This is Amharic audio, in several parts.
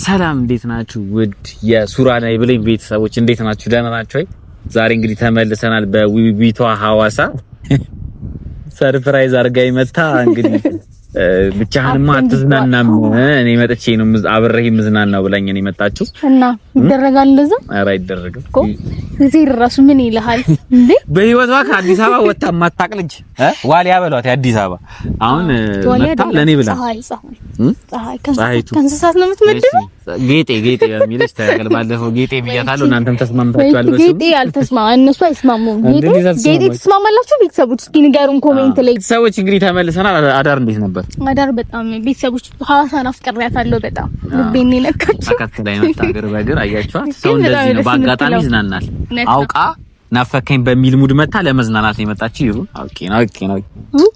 ሰላም እንዴት ናችሁ? ውድ የሱራና ይብለኝ ቤተሰቦች እንዴት ናችሁ? ደህና ናችሁ ወይ? ዛሬ እንግዲህ ተመልሰናል በዊቢቷ ሐዋሳ ሰርፕራይዝ አርጋይ መጣ። እንግዲህ ብቻህንማ አትዝናናም እኔ መጥቼ ነው አብሬህ ምዝናናው ብላኝ ነው የመጣችው እና ይደረጋል እንደዛ? ኧረ አይደረግም እኮ እዚህ ራሱ ምን ይልሃል እንዴ? በህይወቷ ከአዲስ አበባ ወጣ ማታቅ ልጅ ዋሊያ በሏት የአዲስ አበባ አሁን መጣ ለኔ ብላ ፀሐይ ከእንስሳት ነው የምትመደበው። ጌጤ የሚልሽ ተቀል ባለፈው ጌጤ ብያታለሁ። እናንተም ተስማምታችኋል? ጌጤ አልተስማማ እነሱ አይስማሙም። ጌጤ ተስማማላችሁ? ቤተሰቦች እስኪ ንገሩን ኮሜንት ላይ። ቤተሰቦች እንግዲህ ተመልሰናል። አዳር እንዴት ነበር? አዳር በጣም ቤተሰቦች ሐዋሳን አፍቅሬያታለሁ በጣም ልቤን ነካች። ተከትላይ ነው ታገር በእግር አያችኋት። ሰው እንደዚህ ነው በአጋጣሚ ይዝናናል። አውቃ ናፈከኝ በሚል ሙድ መታ ለመዝናናት ነው የመጣችው። ይሁን ኦኬ ነው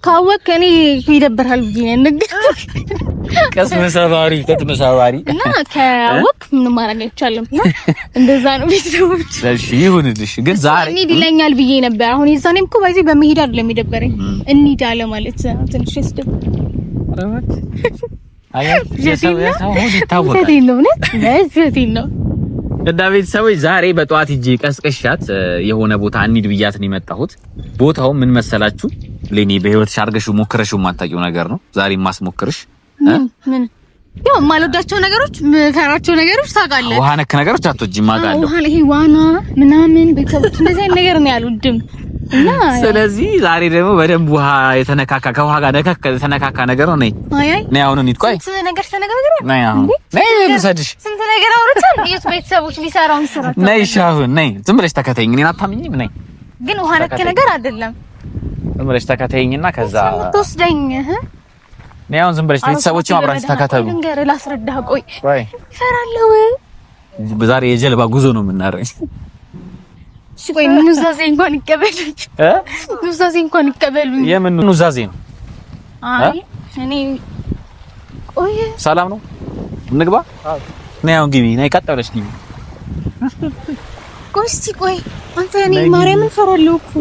ካወቅ እኔ ይደብራል ብዬ ነገር ቀስም ሰባሪ እና ካወቅ ምን ማድረግ አይቻልም። እንደዛ ነው ቤተሰቦች። እሺ ይሁንልሽ። ግን ዛሬ እኔ ይለኛል ብዬ ነበር። አሁን የዛኔም እኮ ባይዚ በመሄድ አይደለም የደበረኝ እንሂድ አለ ማለት ትንሽ ያስደብ አረባት አያት የሰው ሆድ ይታወቃል ነው እንዳ ቤተሰቦች ዛሬ በጧት ሂጂ ቀስቀሻት የሆነ ቦታ እንሂድ ብያት ነው የመጣሁት። ቦታው ምን መሰላችሁ? ለኔ በህይወትሽ አርገሽው ሞክረሽው የማታውቂው ነገር ነው ዛሬ ማስሞክርሽ። ምን ያው ማልወዳቸው ነገሮች ምፈራቸው ነገሮች ታውቃለህ። ውሃ ነክ ነገሮች አትወጂም አውቃለሁ። ውሃ ይሄ ዋና ምናምን ቤተሰቦች እንደዚህ አይነት ነገር ነው ያልወድም እና ስለዚህ ዛሬ ደግሞ በደንብ ውሃ የተነካካ ከውሃ ጋር የተነካካ ነገር ነው። ነይ አሁን እንሂድ። ቆይ ስንት ነገር ተነጋግረን ነይ አሁን ነይ ልሰድሽ ስንት ነገር አውርተን የት ቤተሰቦች ሊሰራውን ስራ ነይ ሻሁን ነይ ዝም ብለሽ ተከተይኝ። እኔን አታምኚም? ነይ ግን ውሃ ነክ ነገር አይደለም። ዝም ብለሽ ተከተይኝና ከዛ ትወስደኝ ነይ አሁን ዝም ብለሽ ቤተሰቦች አብራችሁ ተከተሉ። ነገር ላስረዳህ። ቆይ እፈራለሁ። ዛሬ የጀልባ ጉዞ ነው የምናደርገው። እሺ ቆይ ኑዛዜ እንኳን ይቀበሉኝ ኑዛዜ እንኳን ይቀበሉኝ። የምን ኑዛዜ ነው? አይ እኔ ቆይ ሰላም ነው እንግባ። ነይ አሁን ግቢ። ነይ ቀጥ ብለሽ ግቢ። ቆይ እስቲ ቆይ አንተ እኔ ማርያምን ፈራለሁ እኮ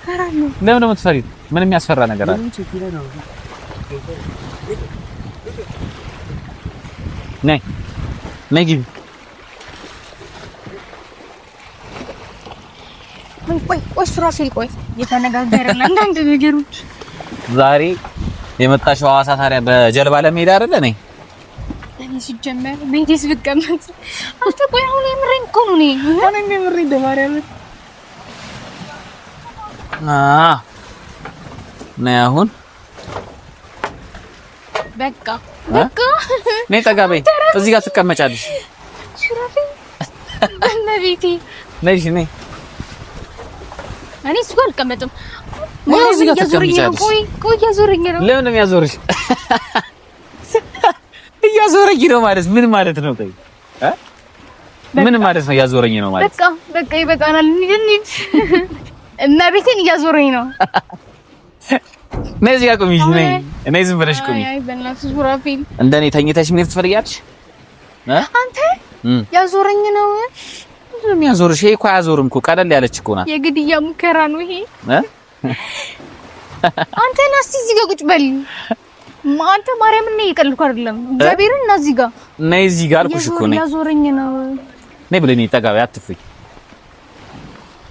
ፈራለሁ። ለምን ነው የምትፈሪው? ምን የሚያስፈራ ነገር አለ? ነይ ግቢ። ቆይ ስራሽ ቆይ የተነጋገረን አንዳንድ ነገሮች ዛሬ የመጣሽው ሐዋሳ ታዲያ በጀልባ ለመሄድ አይደለ? ነይ እኔ ሲጀመር ቤቴስ ብቀመጥ አንተ ቆይ አሁን የምሬን እኮ ነው። እኔ የምሬን ደማሪያም ነይ አሁን በቃ ነይ ጠጋ በይ። እዚህ ጋር ትቀመጫለሽ። ሽራፊ እና ቤቴ ነይ ነይ እኔ እሱ ጋር አልቀመጥም። እዚህ ጋር ተቀምጫለሽ። ቆይ እያዞረኝ ነው። ለምን ነው የሚያዞርሽ? እያዞረኝ ነው ማለት ምን ማለት ነው? ቆይ ምን ማለት ነው እያዞረኝ ነው ማለት? በቃ ይበቃናል። እንሂድ እና ቤቴን እያዞረኝ ነው። ነይ እዚህ ጋር ቁሚ። ነይ ዝም ብለሽ ቁሚ። አይ በእናትሽ ሱራፊል እንደኔ ተኝተሽ ምን ትፈልጊያለሽ? አንተ ያዞረኝ ነው የሚያዞርሽ? ይሄ እኮ አያዞርም እኮ ቀለል ያለች እኮ ናት። የግድያ ሙከራ ነው ይሄ። አንተ ና እስቲ እዚህ ጋር ቁጭ በል። አንተ ማርያምን ነው እየቀለድኩ አይደለም። እግዚአብሔርን ና እዚህ ጋር ነይ። እዚህ ጋር አልኩሽ እኮ ነይ። ያዞረኝ ነው። ነይ ብለኝ ጠጋ በይ። አትፍሪ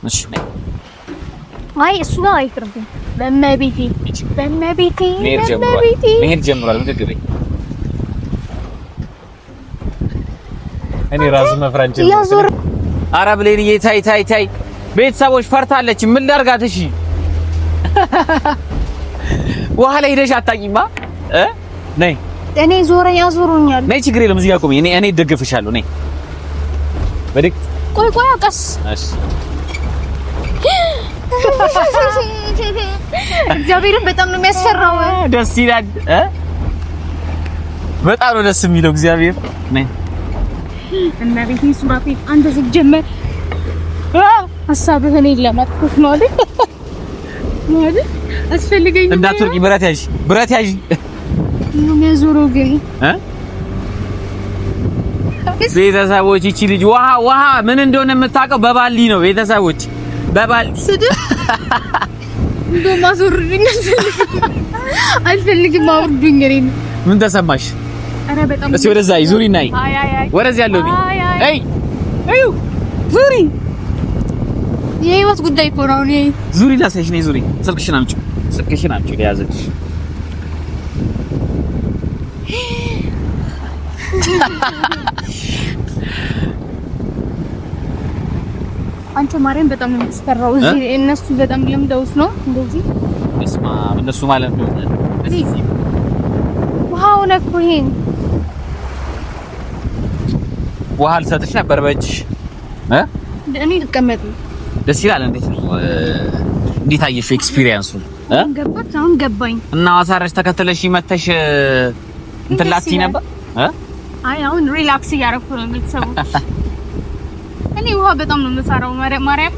እሺ። ነይ። አይ እሱ ጋር አይቅርብኝ። በመቤቴ መሄድ ጀምሯል። ምግብ በይ። እኔ ራሱ መፍራት ጀምሯል። ኧረ ብሌንዬ ታይ ቤተሰቦች ፈርታለች። ምን ላድርጋት? እሺ ውሃ ላይ ሄደሽ አታውቂማ? ነይ እኔ ያዞሩኛል። ነይ ችግር የለም እዚህ ጋር ቆሚ። እኔ እደግፍሻለሁ። ነይ በድቅ ቆይ አቀስ። እሺ እግዚአብሔርን በጣም ነው የሚያስፈራው። ደስ ይላል። በጣም ነው ደስ የሚለው እግዚአብሔር። ነይ እና ቤቴ ሱራፊል አንተ ሲጀመር ሐሳብህን ለማጥፋት ነው አይደል? አስፈልገኝ እንዳትወርቂ። ብረት ያዥ ነው የሚያዞረው ግን ቤተሰቦች ይቺ ልጅ ውሃ ምን እንደሆነ የምታውቀው በባልዲ ነው። ቤተሰቦች በባልዲ እንደማዞርልኝ አልፈልግም። አውርዱኝ። ምን ተሰማሽ? አረ በጣም እስኪ ወደዛ ዙሪ ናይ ወደዚህ ያለው ቢ አዩ ዙሪ የህይወት ጉዳይ እኮ ነው። ዙሪ ላሳይሽ ነይ ዙሪ ስልክሽን አምጪ ለያዘሽ አንቺ ማርያም በጣም ነው የምትፈራው። እዚህ እነሱ በጣም ለምደውስ ነው እንደዚህ እስማ እነሱ ማለት ነው ውሃው ነኩኝ ውሃ ልሰጥሽ ነበር በእጅሽ እኔ ልቀመጥ ደስ ይላል። እንዴት አየሽው ኤክስፒሪየንሱን ገባች? አሁን ገባኝ። እና አሳረሽ ተከተለሽ መተሽ እንትን ላትይ ነበር አይ አሁን ሪላክስ እያደረኩ ነው ቤተሰቦች። እኔ ውሃ በጣም ነው የምፈራው። ማርያም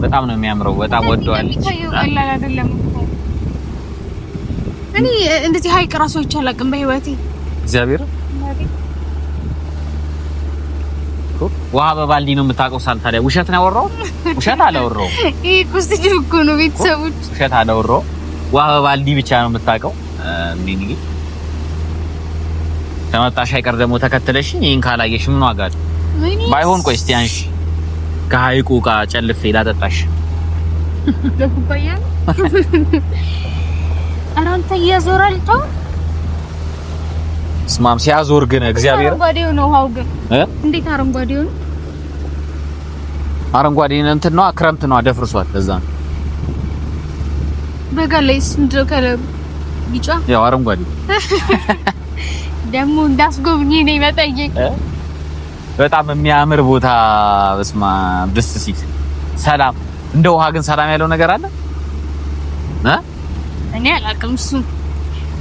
በጣም ነው የሚያምረው። በጣም ወደዋለች። ቀላል አይደለም እኮ እኔ እንደዚህ ሀይቅ ራሱ አይቻላቅም በህይወቴ እግዚአብሔር። ውሃ በባልዲ ነው የምታውቀው ሳል ታዲያ ውሸት ነው ያወራው? ውሸት አላወራው። ይሄ ኩስቲ እኮ ነው ቤተሰቦች። ውሸት አላወራው። ውሃ በባልዲ ብቻ ነው የምታውቀው። ምን ይሄ ከመጣሽ አይቀር ደግሞ ተከተለሽኝ ይሄን ካላየሽ ምን ዋጋ አለው? ባይሆን ቆይ እስቲ አንሺ ከሀይቁ ጋር ጨልፌ ላጠጣሽ። ለኩባያ አራንተ እያዞራል ተው ስማም ሲያዞር ግን እግዚአብሔር አረንጓዴው ነው ውሃው ግን እንዴት አረንጓዴው ነው? አረንጓዴ እንትን ነው ክረምት ነው አደፍርሷል። ለዛ በጋላይስ ምንድነው ከለሩ? ቢጫ ያው አረንጓዴ ደግሞ እንዳስጎብኝ ነኝ መጠየቅ በጣም የሚያምር ቦታ በስማ ደስ ሲል ሰላም። እንደ ውሃ ግን ሰላም ያለው ነገር አለ እኔ አላውቅም። እሱ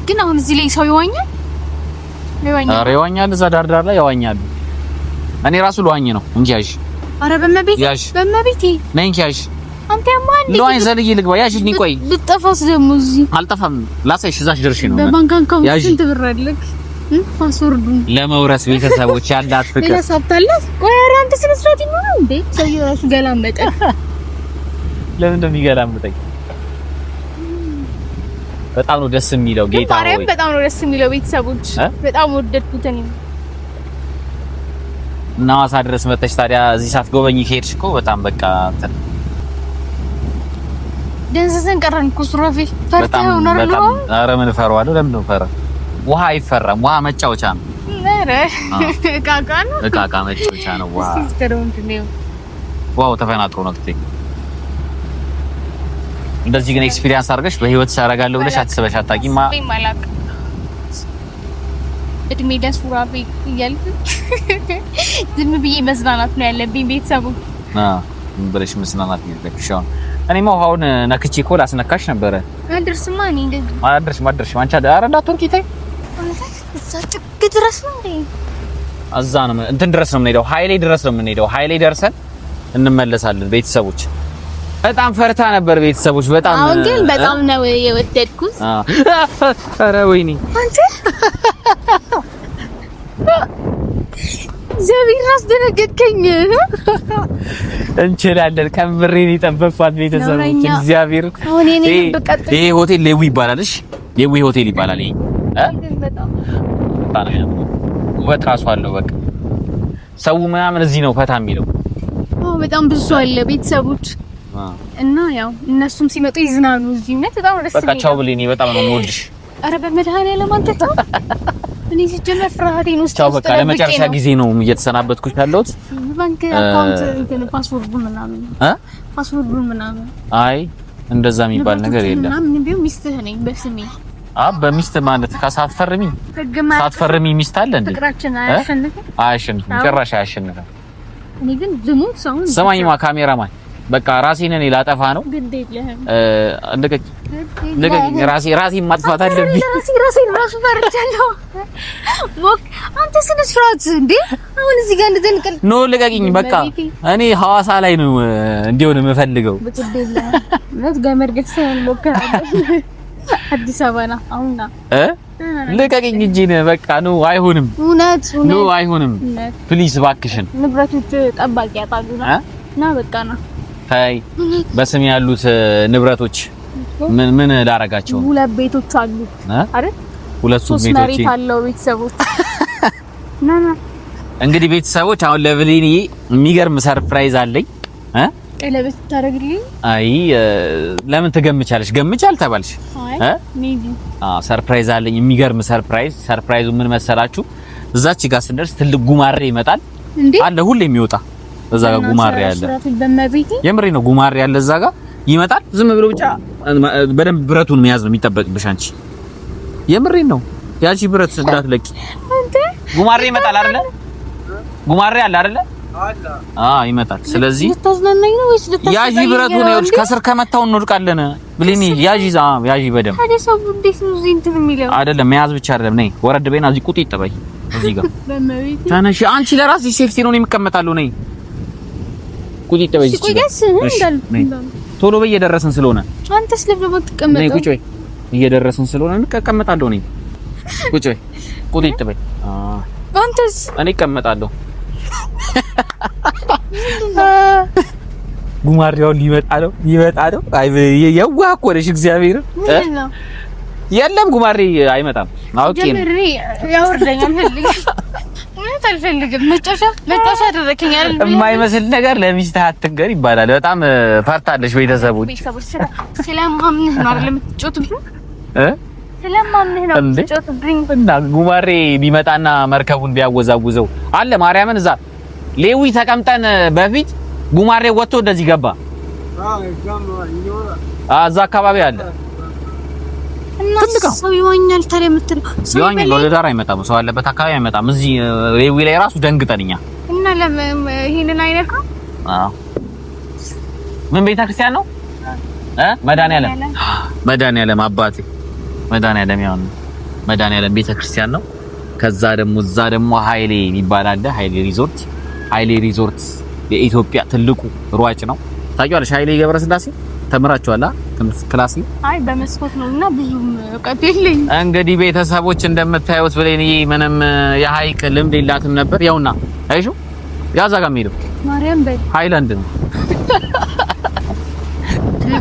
ግን አሁን እዚህ ላይ ሰው ይዋኛል? ይዋኛል። እዛ ዳር ላይ ይዋኛል። እኔ ራሱ ልዋኝ ነው እንጂ ያዥ። ኧረ በመቤቴ ነኝ ያዥ። አንተ ያማል ልዋኝ ዘልዬ ልግባ ያዥ። እኔ ቆይ ልጠፋስ ደግሞ እዚህ አልጠፋም። ላሳይሽ እዛሽ ደርሼ ነው በባንክ አካውንት ስንት ብር አለክ? ፓስወርዱን ለመውረስ ቤተሰቦች ያላት ፍቅር ለሳብታለህ። ቆይ ኧረ አንተ ስነ ስርዓት ይኖር እንዴ? ሰውዬው ራሱ ገላመጠ። ለምን እንደሚገላምጠኝ በጣም ነው ደስ የሚለው። ጌታ ሆይ ማርያም በጣም ነው ደስ የሚለው። ቤተሰቦች በጣም ወደድኩት። እኔ እና ሐዋሳ ድረስ መተሽ ታዲያ እዚህ ሳትጎበኝ ከሄድሽ እኮ በጣም በቃ እንትን ደንዘዘን ቀረን እኮ ሱራፊ ፈርተህ ነው ነው። ኧረ ምን እፈራዋለሁ? ለምን ነው ፈራ? ውሃ አይፈራም። ውሃ መጫወቻ ነው። ኧረ እቃቃ ነው። እቃቃ መጫወቻ ነው ውሃ። ዋው ተፈናጥሮ ነው ትይ። እንደዚህ ግን ኤክስፒሪየንስ አድርገሽ በህይወት ሳረጋለሁ ብለሽ አትሰበሽ አታቂማ። እድሜ ደስ ሱራፊ እያልኩ ዝም ብዬ መዝናናት ነው ያለብኝ። ቤተሰቡ ብለሽ መዝናናት ይልበሽ። እኔማ ውሃውን ነክቼ እኮ ላስነካሽ ነበረ። አድርስማ እኔ እንደዚህ አድርሽ አንቺ ኧረ እንዳትወርቂ ተይ። እዛ ጥግ ድረስ ነው እንዴ? እዛ ነው እንትን ድረስ ነው የምንሄደው። ሃይሌ ድረስ ነው የምንሄደው። ሃይሌ ደርሰን እንመለሳለን። ቤተሰቦች በጣም ፈርታ ነበር። ቤተሰቦች በጣም አሁን ግን በጣም ነው የወደድኩት። ኧረ ወይኔ አንቺ ዘቢር አስደነገጥከኝ። እንችላለን ከምሬን የጠበቅኳት ቤተሰቦች እግዚአብሔር። ይሄ ሆቴል ሌዊ ይባላል። እሺ ሌዊ ሆቴል ይባላል። ይሄ ውበት ራሱ አለው። በቃ ሰው ምናምን እዚህ ነው ፈታ የሚለው። በጣም ብዙ አለ ቤተሰቦች እና ያው እነሱም ሲመጡ ይዝናኑ እዚህ ነው። በጣም ደስ ይላል። በቃ ቻው ብሌኒ በጣም ነው የምወድሽ። ኧረ በመድኃኒዓለም አንተ ተው። እኔ ሲጀመር ፍርሃቴን ውስጥ ቻው በቃ ለመጨረሻ ጊዜ ነው እየተሰናበትኩሽ ያለሁት። ባንክ አካውንት እንትን ፓስወርዱን ምናምን አይ እንደዛ የሚባል ነገር የለም። ምንም ቢሆን ሚስትህ ነኝ በስሜ። በሚስት ማለት ሳትፈርሚ ሚስት አለ እንዴ? ፍቅራችን አያሸንፍም። ጭራሽ አያሸንፍም። እኔ ግን ዝሙት ሰው ሰማኝማ ካሜራማን በቃ ራሴን እኔ ላጠፋ ነው። ልቀቂኝ። ራሴን ማጥፋት አለብኝ። ራሴን ራሱ ፈርቻለሁ። አንተ ስነ ስርዓት እንዴ! አሁን እዚህ ጋር ልደንቀል ኖ ልቀቂኝ። በቃ እኔ ሐዋሳ ላይ ነው እንዲሆን የምፈልገው። ነት ገመድ ገዝተን ሞክራለሁ። አዲስ አበባ ነው አሁንና ልቀቂኝ እንጂ በቃ ነው አይሆንም። እውነት ነው አይሆንም። ፕሊዝ እባክሽን። ንብረቶች ጠባቂ ያጣሉና እና በቃ ነው ታይ በስም ያሉት ንብረቶች ምን ላረጋቸው? ሁለት ቤቶች አሉ አይደል? ሁለቱም ቤቶች አለው ቤተሰቦች እንግዲህ ቤተሰቦች አሁን ለብሌኒ የሚገርም ሰርፕራይዝ አለኝ ቀለበት ታረግልኝ አይ ለምን ትገምቻለሽ ገምቻል ተባልሽ ሜቢ ሰርፕራይዝ አለኝ የሚገርም ሰርፕራይዙ ምን መሰላችሁ እዛች ጋር ስንደርስ ትልቅ ጉማሬ ይመጣል አለ ሁሌ የሚወጣ እዛ ጋር ጉማሬ አለ የምሬ ነው ጉማሬ አለ እዛ ጋር ይመጣል ዝም ብሎ ብቻ በደንብ ብረቱን መያዝ ነው የሚጠበቅብሽ አንቺ የምሬ ነው ያቺ ብረት እንዳትለቂ አንተ ጉማሬ ይመጣል አይደለ ጉማሬ አለ አይደለ ይመጣል ስለዚህ ልታዝናናኝ ነው ወይስ ያጂ ብረቱን ይኸውልሽ ከስር ከመታው እንወድቃለን ብሌኒ ያጂ በደም ታዲያ ሰው እንዴት ነው እዚህ እንትን የሚለው አይደለም መያዝ ብቻ አይደለም ነይ ወረድ በይና እዚህ ቁጥ ይጠበይ እዚህ ጋር ተነሽ አንቺ ለራስሽ ሴፍቲ ነው የሚቀመጣለው ነይ ቁጥ ይጠበይ እዚህ ጋር ቶሎ በይ እየደረስን ስለሆነ አንተስ ለምን ተቀመጠው ነይ ቁጭ በይ እየደረስን ስለሆነ እንቀመጣለሁ ነይ ቁጭ በይ ቁጥ ይጠበይ አንተስ እኔ እቀመጣለሁ ጉማሬው ሊመጣ ነው አይ የዋህ እኮ ነሽ እግዚአብሔር የለም ጉማሬ አይመጣም አውቄ ነው ያወርደኛል አልፈልግም መጫወቻ አደረከኝ አይደል የማይመስል ነገር ለሚስትህ አትንገር ይባላል በጣም ፈርታለሽ ቤተሰቦች ስለማምንህ ነው አይደል የምትጫወቱት ስለማምንህ ነው የምትጫወቱብኝ እና ጉማሬ ቢመጣና መርከቡን ቢያወዛውዘው አለ ማርያምን እዛ ሌዊ ተቀምጠን በፊት ጉማሬ ወጥቶ እንደዚህ ገባ እዛ አካባቢ አለ እና ሰው ይወኛል ታዲያ የምትል ሰው ይወኛል ወደ ዳር አይመጣም ሰው አለበት አካባቢ አይመጣም እዚህ ሌዊ ላይ ራሱ ደንግጠንኛ እና ይሄንን አይነካ ምን ቤተክርስቲያን ነው መድኃኒዓለም አባቴ መድኃኒዓለም ያው መድኃኒዓለም ቤተክርስቲያን ነው ከዛ ደግሞ ኃይሌ የሚባል አለ ኃይሌ ሪዞርት የኢትዮጵያ ትልቁ ሯጭ ነው ታውቂዋለሽ ኃይሌ ገብረስላሴ ተምራችኋላ ክላስ ላይ አይ በመስኮት ነውና ብዙም እውቀት የለኝም እንግዲህ ቤተሰቦች እንደምታዩት ብሌኒ ምንም የሃይቅ ልምድ የላትም ነበር ያውና አይሹ ያዛ ጋር የሚሄደው ማርያም በይ ሃይላንድ ነው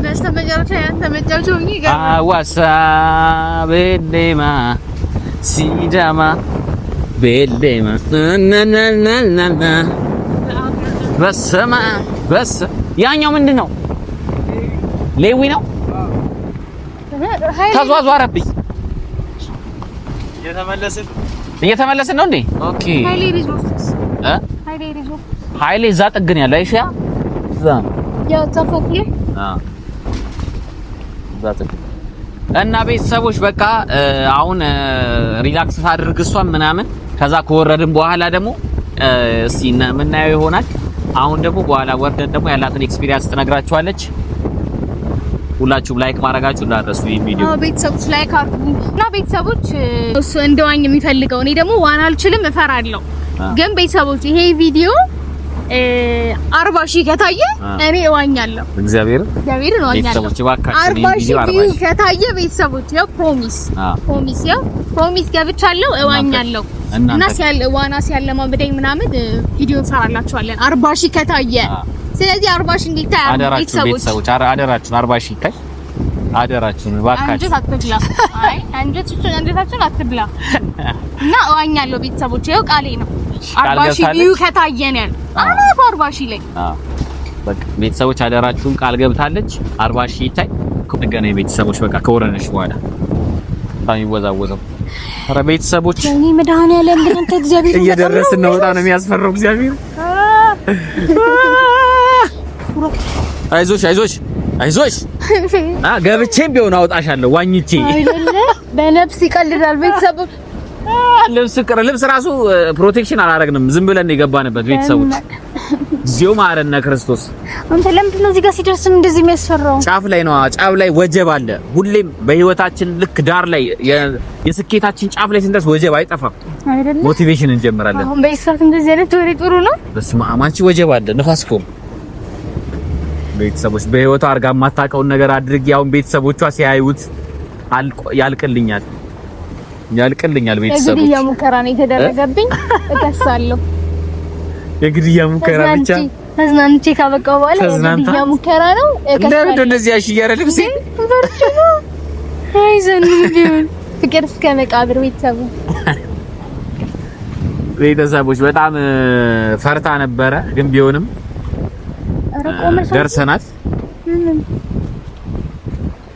በስተመጨረሻ ያንተ መጫወቻው ይገርም አዋሳ ቤሌማ ሲዳማ ቤሌማ ነነነነነ በሰማ ያኛው ምንድነው ሌዊ ነው ተዟዟረብኝ እየተመለስን ነው እንዴ ኦኬ ሃይሌ እዛ ጥግን ያለው አይሻ እዛ ያው ተፎክለ እዛ ጥግን እና ቤተሰቦች በቃ አሁን ሪላክስ ታድርግ እሷን ምናምን ከዛ ከወረድን በኋላ ደግሞ እስቲ ምናየው ይሆናል አሁን ደግሞ በኋላ ወርደን ደግሞ ያላትን ኤክስፒሪያንስ ትነግራችኋለች ሁላችሁም ላይክ ማድረጋችሁ እንዳትረሱ ይሄን ቪዲዮ ቤተሰቦች ላይክ አድርጉ እና ቤተሰቦች እሱ እንደዋኝ የሚፈልገው እኔ ደግሞ ዋና አልችልም እፈራለሁ ግን ቤተሰቦች ይሄ ቪዲዮ 40,000 ከታየ እኔ እዋኛለሁ እግዚአብሔርን እዋኛለሁ ቤተሰቦች ባካችሁ 40,000 ከታየ ቤተሰቦች ያው ፕሮሚስ ገብቻለሁ እዋኛለሁ እና ዋና ሲያለማምደኝ ምናምን ቪዲዮ እንሰራላችኋለን 40,000 ከታየ ስለዚህ 40,000 እንዲታይ ቤተሰቦች አደራችሁን 40,000 ይታይ አደራችሁን ባካችሁ አንጀታችሁን አትብላ እና እዋኛለሁ ቤተሰቦች ያው ቃሌ ነው 40,000 ከታየን ያለ 40,000 ላይ በቃ ቤተሰቦች አደራችሁን ቃል ገብታለች 40,000 ይታይ ከገና ቤተሰቦች በቃ ከወረነሽ በኋላ በጣም ይወዛወዘው ኧረ ቤተሰቦች እኔ መድኃኒዓለም ግን አንተ እግዚአብሔር እየደረስን ነው በጣም ነው የሚያስፈራው እግዚአብሔር አይዞሽ ገብቼም ቢሆን አውጣሻለሁ ዋኝቼ አይደለ በነፍስ ይቀልዳል ቤተሰቦች ልብስ ራሱ ፕሮቴክሽን አላረግንም ዝም ብለን የገባንበት ቤተሰቦች ዚዮ ማረነ ክርስቶስ አንተ ለምንድን ነው እዚህ ጋር ሲደርስ እንደዚህ የሚያስፈራው ጫፍ ላይ ወጀብ አለ ሁሌም በህይወታችን ልክ ዳር ላይ የስኬታችን ጫፍ ላይ ስንደርስ ወጀብ አይጠፋም አይደለ ሞቲቬሽን እንጀምራለን አሁን በይሳት እንደዚህ አይነት ወሬ ጥሩ ነው በስመ አብ አንቺ ወጀብ አለ ንፋስ እኮ ቤተሰቦች በህይወቷ አርጋ ማታቀውን ነገር አድርጊ አሁን ቤተሰቦቿ ሲያዩት ያልቅልኛል ቤተሰቦች የግድያ ሙከራ ነው የተደረገብኝ እከሳለሁ የግድያ ሙከራ ብቻ ተዝናንቼ ካበቃው በኋላ የግድያ ሙከራ ነው እከሳለሁ እንደዚህ ያሽያረ ልብስ አይዘን ቢሆን ፍቅር እስከ መቃብር ቤተሰቦች በጣም ፈርታ ነበረ፣ ግን ቢሆንም ደርሰናል።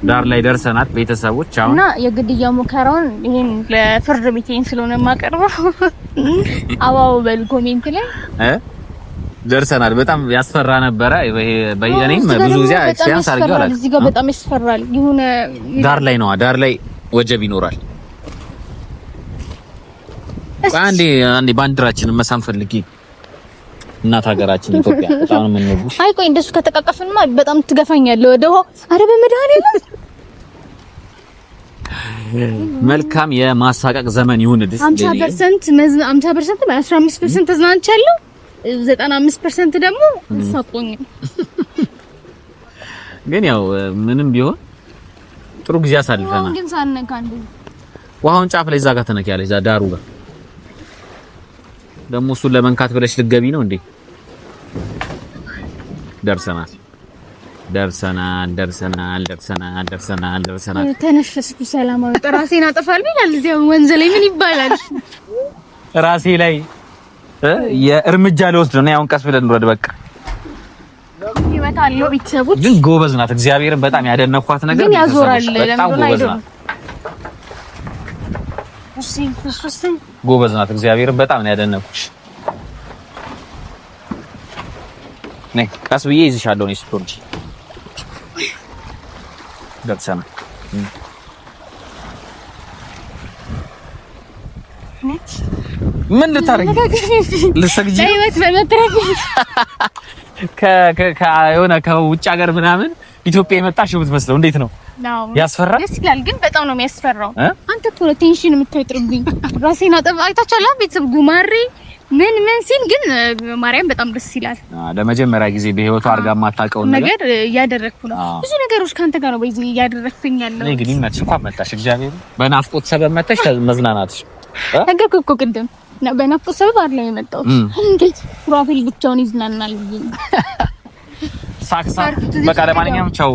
ዳር ላይ ደርሰናል ቤተሰቦች። አሁን እና የግድያ ሙከራውን ይሄን ለፍርድ ቤቴን ስለሆነ ማቀርበው አዋው በል ኮሜንት ላይ ደርሰናል። በጣም ያስፈራ ነበረ። በየኔም ብዙ ጊዜ ኤክስፒሪየንስ አድርገዋል። እዚህ ጋር በጣም ያስፈራል። የሆነ ዳር ላይ ነው፣ ዳር ላይ ወጀብ ይኖራል። አንዴ ባንዲራችንን መሳም ፈልጊ እናት ሀገራችን ኢትዮጵያ በጣም ነው የምንወድሽ። አይ ቆይ እንደሱ ከተቃቀፍንማ በጣም ትገፋኛለህ ወደ ሆ አረ በመድኃኒዓለም መልካም የማሳቀቅ ዘመን ይሁንልሽ። 50% 15% ተዝናንቻለሁ፣ 95% ደግሞ ሳቆኝ። ግን ያው ምንም ቢሆን ጥሩ ጊዜ አሳልፈናል። ግን ሳነካ አንዱ ውሃውን ጫፍ ላይ እዛ ጋር ተነኪያለሽ፣ እዛ ዳሩ ጋር ደግሞ እሱን ለመንካት ብለሽ ልትገቢ ነው እንዴ? ደርሰናል። ተነፈስኩ። ሰላማዊ ራሴን አጠፋለሁ ይላል እዚያ ወንዝ ላይ ምን ይባላል? ራሴ ላይ የእርምጃ ልወስድ ነው። አሁን ቀስ ብለን እንውረድ በቃ። ይመታል። ቤተሰቦች ግን ጎበዝ ናት። እግዚአብሔርን በጣም ያደነኳት ነገር ግን ያዞራል። በጣም ጎበዝ ናት። ጎበዝ ናት። እግዚአብሔርን በጣም ነው ያደነኩሽ። ነይ ቀስ ብዬ ይዝሻለሁ። ነው ስፖርት ደርሰና ምን ልታረጊ ልትሰግጂ የሆነ ከውጭ ሀገር ምናምን ኢትዮጵያ የመጣሽ የምትመስለው እንዴት ነው? ያስፈራል። ደስ ይላል፣ ግን በጣም ነው የሚያስፈራው። አንተ እኮ ነው ቴንሽን የምትፈጥርብኝ። ራሴን አይታችኋል። ቤተሰብ ጉማሬ ምን ሲል ግን ማርያም በጣም ደስ ይላል። ለመጀመሪያ ጊዜ በህይወቷ አድርጋ የማታውቀው ነገር እያደረግኩ ነው። ብዙ ነገሮች ካንተ ጋር ነው በዚህ እያደረግኩኝ ያለው። እኔ ግን ይመችሽ እንኳን መጣሽ። እግዚአብሔር በናፍቆት ሰበብ መጣሽ መዝናናትሽ ነገርኩህ እኮ ቅድም በናፍቆት ሰበብ አይደለም የመጣሁት። እንዴት ፕሮፋይል ብቻውን ይዝናናል ብዬ ሳክሳ በቃ ለማንኛውም ቻው።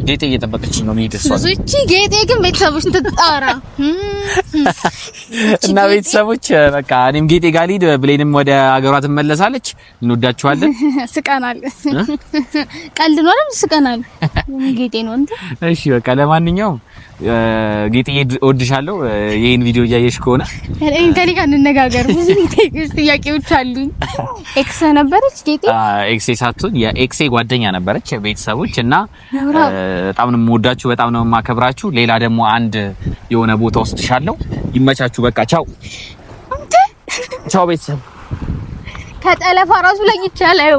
ጌጤ እየጠበቀች ነው የሚሄድ እሷ። እቺ ጌጤ ግን ቤተሰቦች ትጣራ እና ቤተሰቦች በቃ እኔም ጌጤ ጋር ልሂድ፣ ብሌንም ወደ አገሯ ትመለሳለች። እንወዳችኋለን። ስቀናል። ቀልድ ነው አይደል? ስቀናል። ጌጤ ነው እንዴ? እሺ በቃ ለማንኛውም ጌጤ እወድሻለሁ። ይሄን ቪዲዮ እያየሽ ከሆነ ከኔ ጋር እንነጋገር። ብዙ ጥያቄዎች አሉኝ። ኤክስ ነበረች ጌጤ? ኤክሴ ሳትሆን የኤክሴ ጓደኛ ነበረች። ቤተሰቦች እና በጣም ነው የምወዳችሁ፣ በጣም ነው የማከብራችሁ። ሌላ ደግሞ አንድ የሆነ ቦታ ወስድሻለሁ። ይመቻችሁ። በቃ ቻው። ቻው ቤተሰብ። ከጠለፋ ራሱ ላይ ይቻላል።